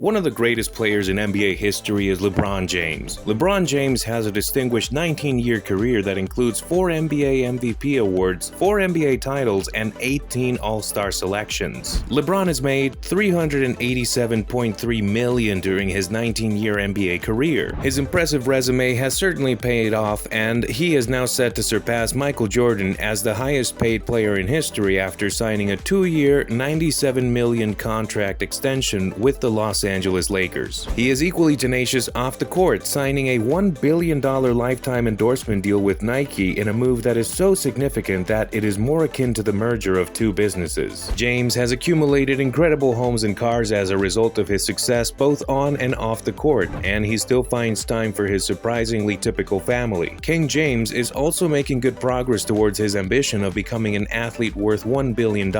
One of the greatest players in NBA history is LeBron James. LeBron James has a distinguished 19-year career that includes 4 NBA MVP awards, 4 NBA titles, and 18 All-Star selections. LeBron has made $387.3 million during his 19-year NBA career. His impressive resume has certainly paid off, and he is now set to surpass Michael Jordan as the highest-paid player in history after signing a 2-year, $97 million contract extension with the Los Angeles Lakers. He is equally tenacious off the court, signing a $1 billion lifetime endorsement deal with Nike in a move that is so significant that it is more akin to the merger of two businesses. James has accumulated incredible homes and cars as a result of his success both on and off the court, and he still finds time for his surprisingly typical family. King James is also making good progress towards his ambition of becoming an athlete worth $1 billion.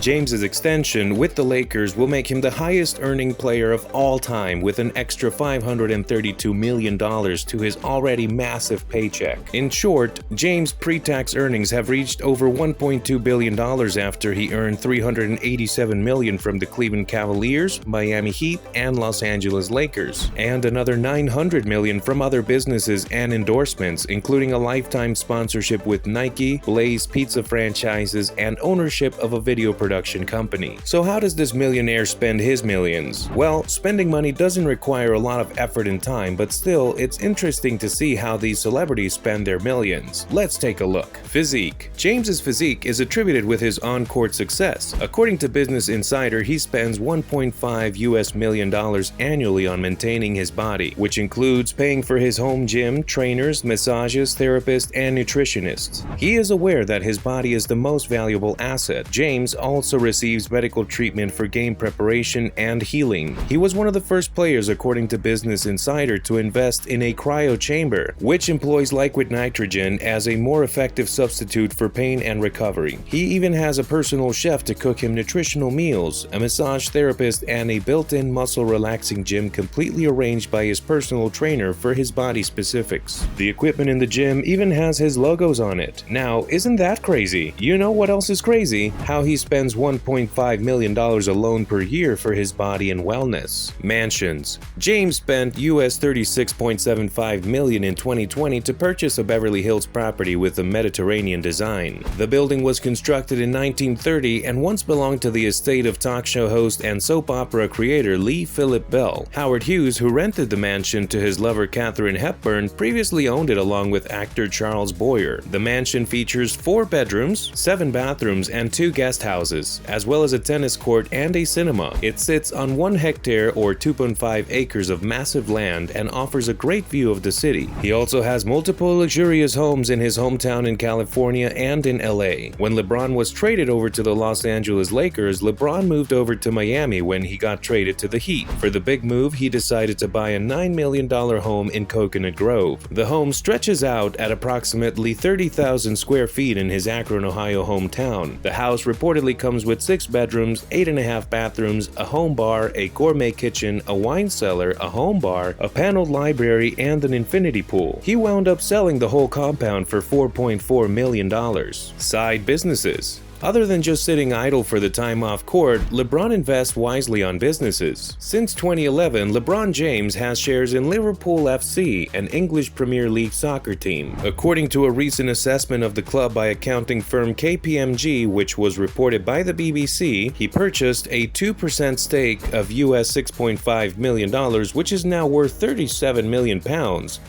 James's extension with the Lakers will make him the highest-earning player of all time with an extra $532 million to his already massive paycheck. In short, James' pre-tax earnings have reached over $1.2 billion after he earned $387 million from the Cleveland Cavaliers, Miami Heat, and Los Angeles Lakers, and another $900 million from other businesses and endorsements, including a lifetime sponsorship with Nike, Blaze Pizza franchises, and ownership of a video production company. So how does this millionaire spend his millions? Well, spending money doesn't require a lot of effort and time, but still, it's interesting to see how these celebrities spend their millions. Let's take a look. Physique. James's physique is attributed with his on-court success. According to Business Insider, he spends $1.5 million annually on maintaining his body, which includes paying for his home gym, trainers, massages, therapists, and nutritionists. He is aware that his body is the most valuable asset. James also receives medical treatment for game preparation and healing. He was one of the first players, according to Business Insider, to invest in a cryo chamber, which employs liquid nitrogen as a more effective substitute for pain and recovery. He even has a personal chef to cook him nutritional meals, a massage therapist, and a built-in muscle-relaxing gym completely arranged by his personal trainer for his body specifics. The equipment in the gym even has his logos on it. Now, isn't that crazy? You know what else is crazy? How he spends $1.5 million alone per year for his body and wellness. Mansions. James spent US $36.75 million in 2020 to purchase a Beverly Hills property with a Mediterranean design. The building was constructed in 1930 and once belonged to the estate of talk show host and soap opera creator Lee Philip Bell. Howard Hughes, who rented the mansion to his lover Katharine Hepburn, previously owned it along with actor Charles Boyer. The mansion features 4 bedrooms, 7 bathrooms, and 2 guest houses, as well as a tennis court and a cinema. It sits on 1 hectare or 2.5 acres of massive land and offers a great view of the city. He also has multiple luxurious homes in his hometown in California and in LA. When LeBron was traded over to the Los Angeles Lakers, LeBron moved over to Miami when he got traded to the Heat. For the big move, he decided to buy a $9 million home in Coconut Grove. The home stretches out at approximately 30,000 square feet in his Akron, Ohio hometown. The house reportedly comes with 6 bedrooms, 8.5 bathrooms, a home bar, a gourmet kitchen, a wine cellar, a home bar, a paneled library, and an infinity pool. He wound up selling the whole compound for $4.4 million. Side businesses. Other than just sitting idle for the time off court, LeBron invests wisely on businesses. Since 2011, LeBron James has shares in Liverpool FC, an English Premier League soccer team. According to a recent assessment of the club by accounting firm KPMG, which was reported by the BBC, he purchased a 2% stake of US $6.5 million, which is now worth £37 million,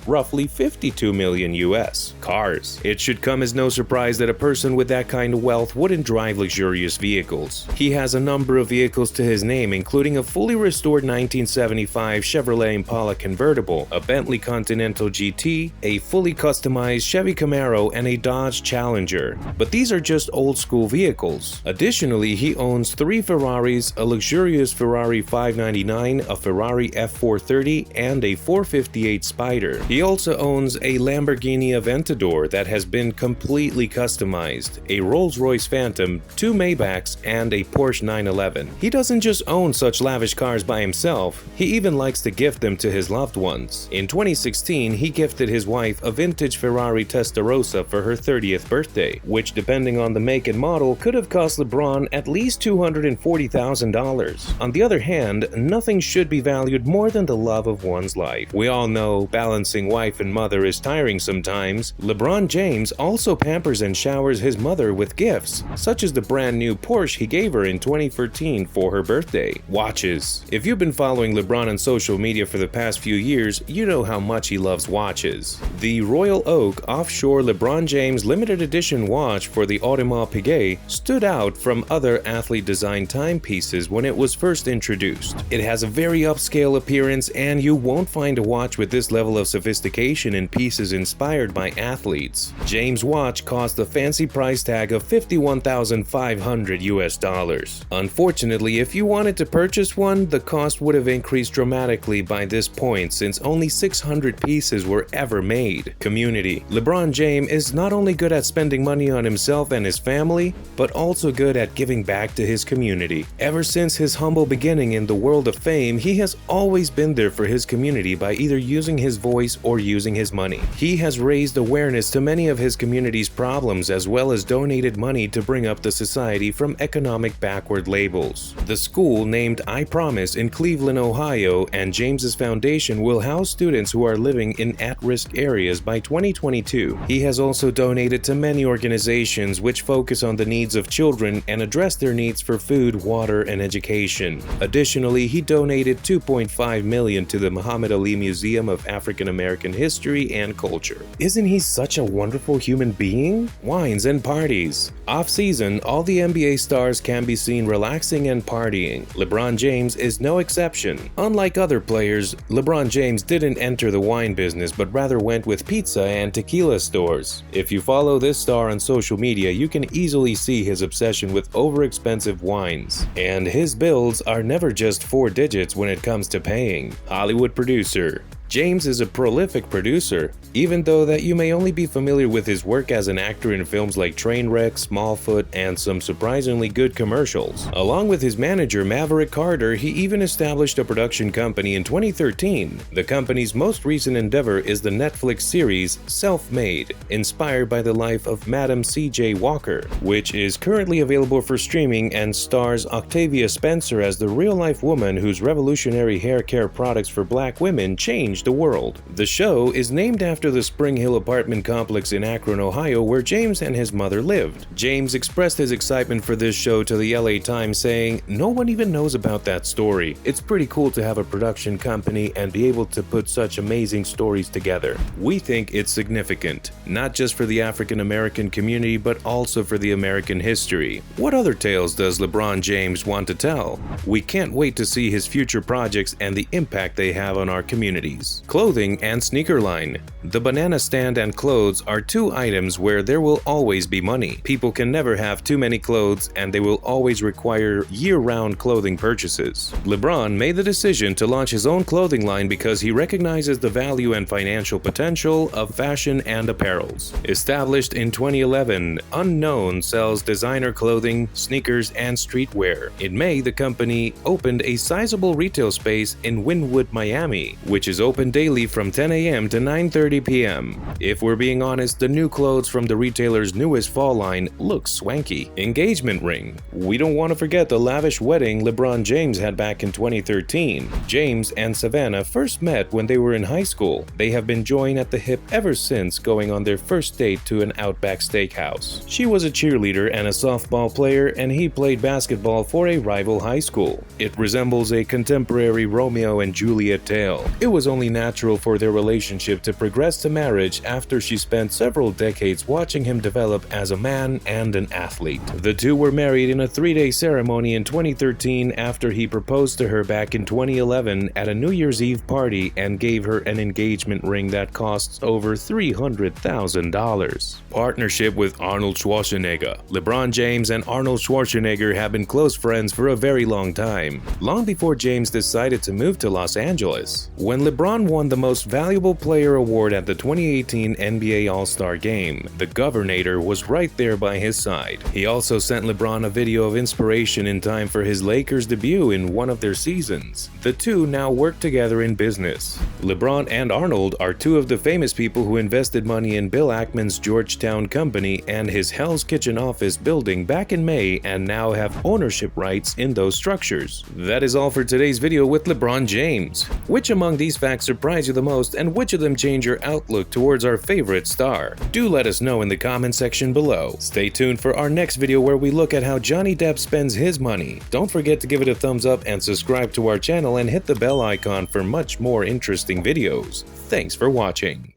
roughly $52 million US. Cars. It should come as no surprise that a person with that kind of wealth wouldn't drive luxurious vehicles. He has a number of vehicles to his name, including a fully restored 1975 Chevrolet Impala convertible, a Bentley Continental GT, a fully customized Chevy Camaro, and a Dodge Challenger. But these are just old-school vehicles. Additionally, he owns 3 Ferraris, a luxurious Ferrari 599, a Ferrari F430, and a 458 Spider. He also owns a Lamborghini Aventador that has been completely customized, a Rolls-Royce Phantom, Phantom, 2 Maybachs, and a Porsche 911. He doesn't just own such lavish cars by himself, he even likes to gift them to his loved ones. In 2016, he gifted his wife a vintage Ferrari Testarossa for her 30th birthday, which, depending on the make and model, could have cost LeBron at least $240,000. On the other hand, nothing should be valued more than the love of one's life. We all know balancing wife and mother is tiring sometimes. LeBron James also pampers and showers his mother with gifts, such as the brand new Porsche he gave her in 2013 for her birthday. Watches. If you've been following LeBron on social media for the past few years, you know how much he loves watches. The Royal Oak Offshore LeBron James limited edition watch for the Audemars Piguet stood out from other athlete-designed timepieces when it was first introduced. It has a very upscale appearance, and you won't find a watch with this level of sophistication in pieces inspired by athletes. James' watch cost a fancy price tag of $51,500. Unfortunately, if you wanted to purchase one, the cost would have increased dramatically by this point since only 600 pieces were ever made. Community. LeBron James is not only good at spending money on himself and his family, but also good at giving back to his community. Ever since his humble beginning in the world of fame, he has always been there for his community by either using his voice or using his money. He has raised awareness to many of his community's problems as well as donated money to bring up the society from economic backward labels. The school named I Promise in Cleveland, Ohio, and James's foundation will house students who are living in at-risk areas by 2022. He has also donated to many organizations which focus on the needs of children and address their needs for food, water, and education. Additionally, he donated $2.5 million to the Muhammad Ali Museum of African American History and Culture. Isn't he such a wonderful human being? Wines and parties. Off-season, all the NBA stars can be seen relaxing and partying. LeBron James is no exception. Unlike other players, LeBron James didn't enter the wine business but rather went with pizza and tequila stores. If you follow this star on social media, you can easily see his obsession with overexpensive wines. And his bills are never just 4 digits when it comes to paying. Hollywood producer. James is a prolific producer, even though that you may only be familiar with his work as an actor in films like Trainwreck, Smallfoot, and some surprisingly good commercials. Along with his manager Maverick Carter, he even established a production company in 2013. The company's most recent endeavor is the Netflix series Self-Made, inspired by the life of Madam C.J. Walker, which is currently available for streaming and stars Octavia Spencer as the real-life woman whose revolutionary hair care products for black women changed the world. The show is named after the Spring Hill apartment complex in Akron, Ohio, where James and his mother lived. James expressed his excitement for this show to the LA Times, saying, "No one even knows about that story. It's pretty cool to have a production company and be able to put such amazing stories together. We think it's significant, not just for the African American community, but also for the American history." What other tales does LeBron James want to tell? We can't wait to see his future projects and the impact they have on our communities. Clothing and sneaker line. The banana stand and clothes are 2 items where there will always be money. People can never have too many clothes, and they will always require year-round clothing purchases. LeBron made the decision to launch his own clothing line because he recognizes the value and financial potential of fashion and apparels. Established in 2011, Unknown sells designer clothing, sneakers, and streetwear. In May, the company opened a sizable retail space in Wynwood, Miami, which is open daily from 10 a.m. to 9:30 p.m. If we're being honest, the new clothes from the retailer's newest fall line look swanky. Engagement ring. We don't want to forget the lavish wedding LeBron James had back in 2013. James and Savannah first met when they were in high school. They have been joined at the hip ever since, going on their first date to an Outback Steakhouse. She was a cheerleader and a softball player, and he played basketball for a rival high school. It resembles a contemporary Romeo and Juliet tale. It was only natural for their relationship to progress to marriage after she spent several decades watching him develop as a man and an athlete. The two were married in a 3-day ceremony in 2013 after he proposed to her back in 2011 at a New Year's Eve party and gave her an engagement ring that costs over $300,000. Partnership with Arnold Schwarzenegger. LeBron James and Arnold Schwarzenegger have been close friends for a very long time, long before James decided to move to Los Angeles. When LeBron LeBron won the Most Valuable Player award at the 2018 NBA All-Star Game. The Governor was right there by his side. He also sent LeBron a video of inspiration in time for his Lakers debut in one of their seasons. The two now work together in business. LeBron and Arnold are two of the famous people who invested money in Bill Ackman's Georgetown company and his Hell's Kitchen office building back in May, and now have ownership rights in those structures. That is all for today's video with LeBron James. Which among these facts surprise you the most, and which of them change your outlook towards our favorite star? Do let us know in the comment section below. Stay tuned for our next video where we look at how Johnny Depp spends his money. Don't forget to give it a thumbs up and subscribe to our channel and hit the bell icon for much more interesting videos. Thanks for watching.